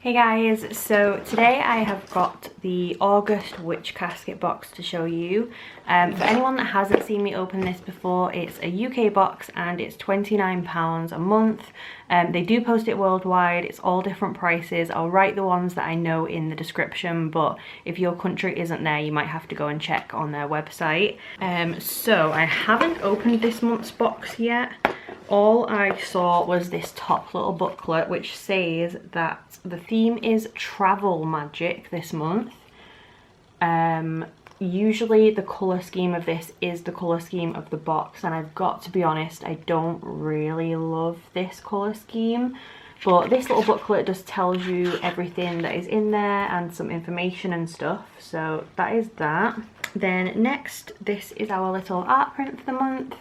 Hey guys, so today I have got the August Witch Casket box to show you. For anyone that hasn't seen me open this before, it's a UK box and it's £29 a month. They do post it worldwide, it's all different prices. I'll write the ones that I know in the description, but if your country isn't there, you might have to go and check on their website. So I haven't opened this month's box yet. All I saw was this top little booklet which says that the theme is travel magic this month. Usually the colour scheme of this is the colour scheme of the box, and I've got to be honest, I don't really love this colour scheme. But this little booklet just tells you everything that is in there and some information and stuff, so that is that. Then next, this is our little art print for the month.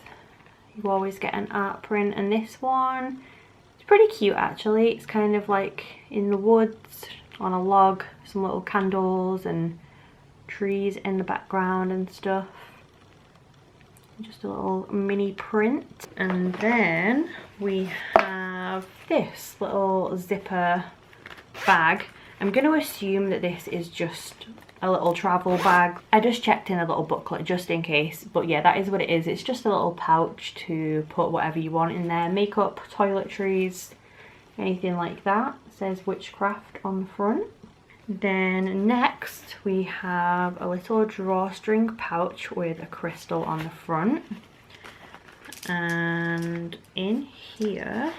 You always get an art print, and this one, it's pretty cute actually. It's kind of like in the woods on a log, some little candles and trees in the background and stuff. Just a little mini print. And then we have this little zipper bag. I'm going to assume that this is just a little travel bag. I just checked in a little booklet just in case, but yeah, that is what it is. It's just a little pouch to put whatever you want in there. Makeup, toiletries, anything like that. It says witchcraft on the front. Then next we have a little drawstring pouch with a crystal on the front. And in here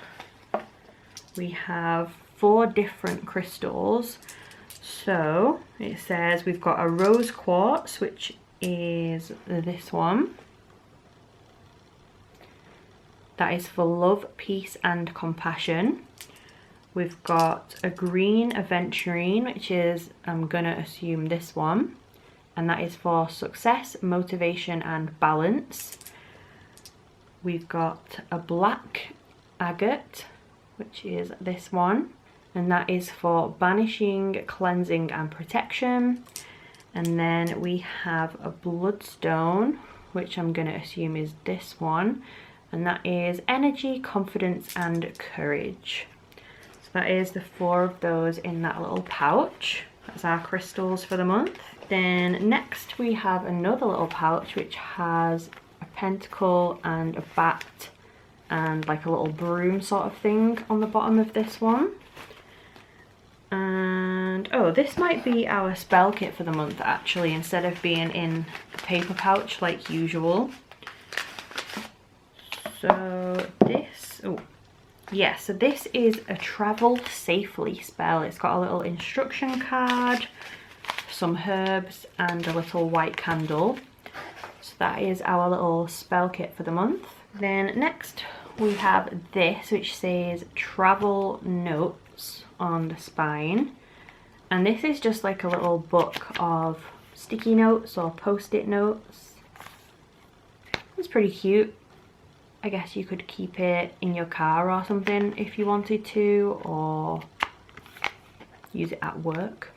we have 4 different crystals. So it says we've got a rose quartz, which is this one. That is for love, peace and compassion. We've got a green aventurine, which is, I'm gonna assume this one. And that is for success, motivation and balance. We've got a black agate, which is this one. And that is for banishing, cleansing and protection. And then we have a bloodstone, which I'm going to assume is this one, and that is energy, confidence and courage. So that is the 4 of those in that little pouch. That's our crystals for the month. Then next we have another little pouch which has a pentacle and a bat and like a little broom sort of thing on the bottom of this one. And oh, this might be our spell kit for the month actually, instead of being in the paper pouch like usual. So this, oh yeah, so this is a travel safely spell. It's got a little instruction card, some herbs and a little white candle. So that is our little spell kit for the month. Then next we have this which says travel notes on the spine, and this is just like a little book of sticky notes or post-it notes. It's pretty cute. I guess you could keep it in your car or something if you wanted to, or use it at work.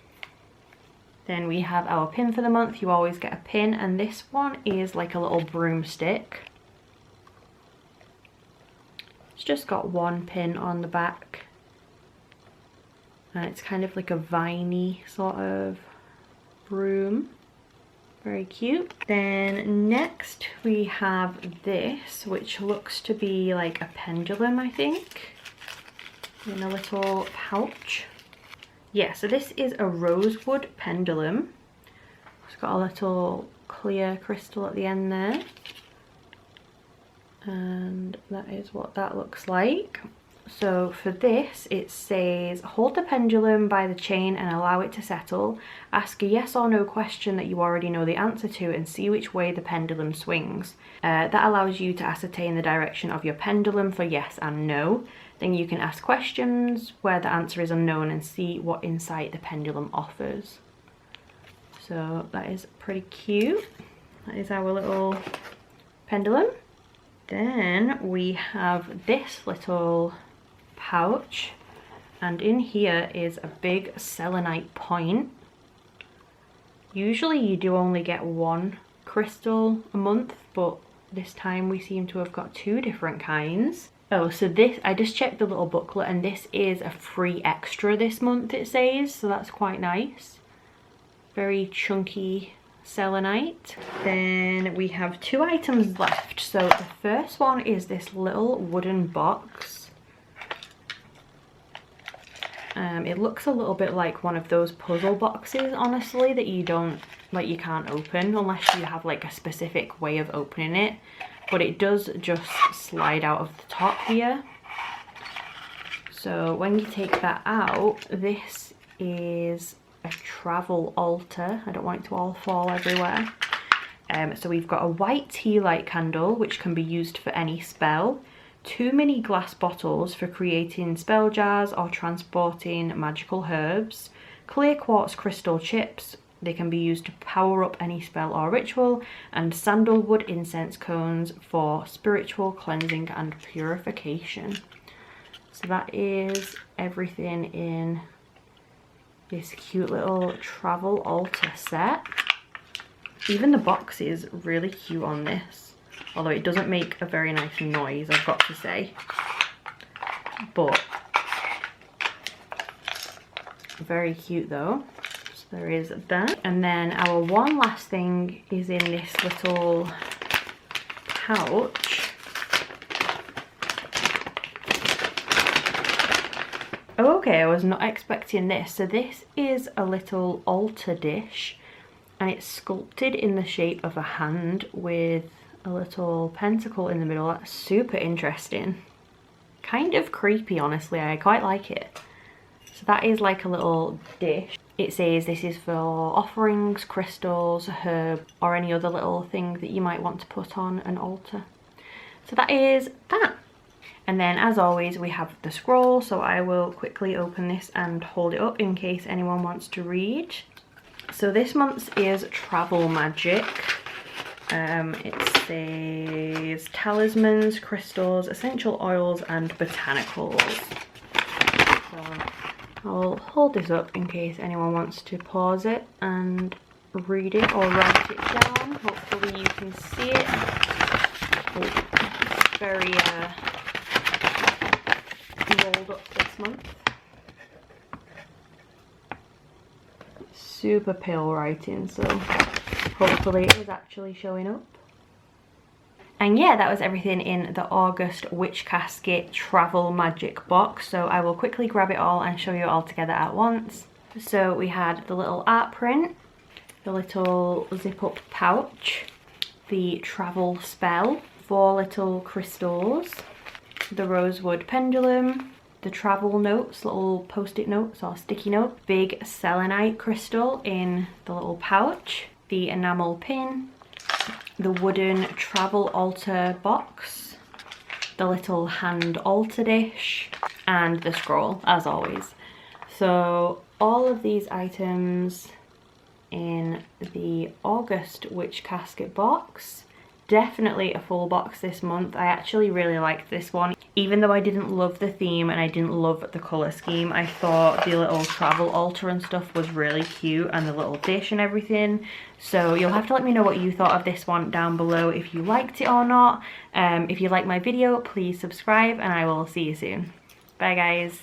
Then we have our pin for the month. You always get a pin, and this one is like a little broomstick. It's just got 1 pin on the back. And it's kind of like a viney sort of broom. Very cute. Then next we have this, which looks to be like a pendulum, I think, in a little pouch. Yeah, so this is a Rosewood Pendulum. It's got a little clear crystal at the end there. And that is what that looks like. So for this it says hold the pendulum by the chain and allow it to settle. Ask a yes or no question that you already know the answer to and see which way the pendulum swings. That allows you to ascertain the direction of your pendulum for yes and no. Then you can ask questions where the answer is unknown and see what insight the pendulum offers. So that is pretty cute. That is our little pendulum. Then we have this little pouch, and in here is a big selenite point. Usually you do only get 1 crystal a month, but this time we seem to have got 2 different kinds. Oh, so this, I just checked the little booklet and this is a free extra this month, it says, so that's quite nice. Very chunky selenite. Then we have 2 items left. So the first one is this little wooden box. It looks a little bit like one of those puzzle boxes, honestly, that you can't open unless you have like a specific way of opening it. But it does just slide out of the top here. So when you take that out, this is a travel altar. I don't want it to all fall everywhere. So we've got a white tea light candle, which can be used for any spell. 2 mini glass bottles for creating spell jars or transporting magical herbs. Clear quartz crystal chips. They can be used to power up any spell or ritual. And sandalwood incense cones for spiritual cleansing and purification. So that is everything in this cute little travel altar set. Even the box is really cute on this. Although it doesn't make a very nice noise, I've got to say. But very cute though. So there is that. And then our one last thing is in this little pouch. Oh, okay, I was not expecting this. So this is a little altar dish and it's sculpted in the shape of a hand with a little pentacle in the middle. That's super interesting. Kind of creepy, honestly. I quite like it. So that is like a little dish. It says this is for offerings, crystals, herb, or any other little thing that you might want to put on an altar. So that is that. And then as always we have the scroll, so I will quickly open this and hold it up in case anyone wants to read. So this month's is Travel Magic. It says talismans, crystals, essential oils and botanicals. So I'll hold this up in case anyone wants to pause it and read it or write it down. Hopefully you can see it. Oh, it's very rolled up this month. Super pale writing, so hopefully it is actually showing up. And yeah, that was everything in the August Witch Casket Travel Magic box. So I will quickly grab it all and show you it all together at once. So we had the little art print, the little zip up pouch, the travel spell, 4 little crystals, the Rosewood Pendulum, the travel notes, little post-it notes or sticky note, big selenite crystal in the little pouch, the enamel pin, the wooden travel altar box, the little hand altar dish, and the scroll, as always. So all of these items in the August Witch Casket box. Definitely a full box this month. I actually really liked this one. Even though I didn't love the theme and I didn't love the colour scheme, I thought the little travel altar and stuff was really cute, and the little dish and everything. So you'll have to let me know what you thought of this one down below, if you liked it or not. If you like my video, please subscribe and I will see you soon. Bye guys.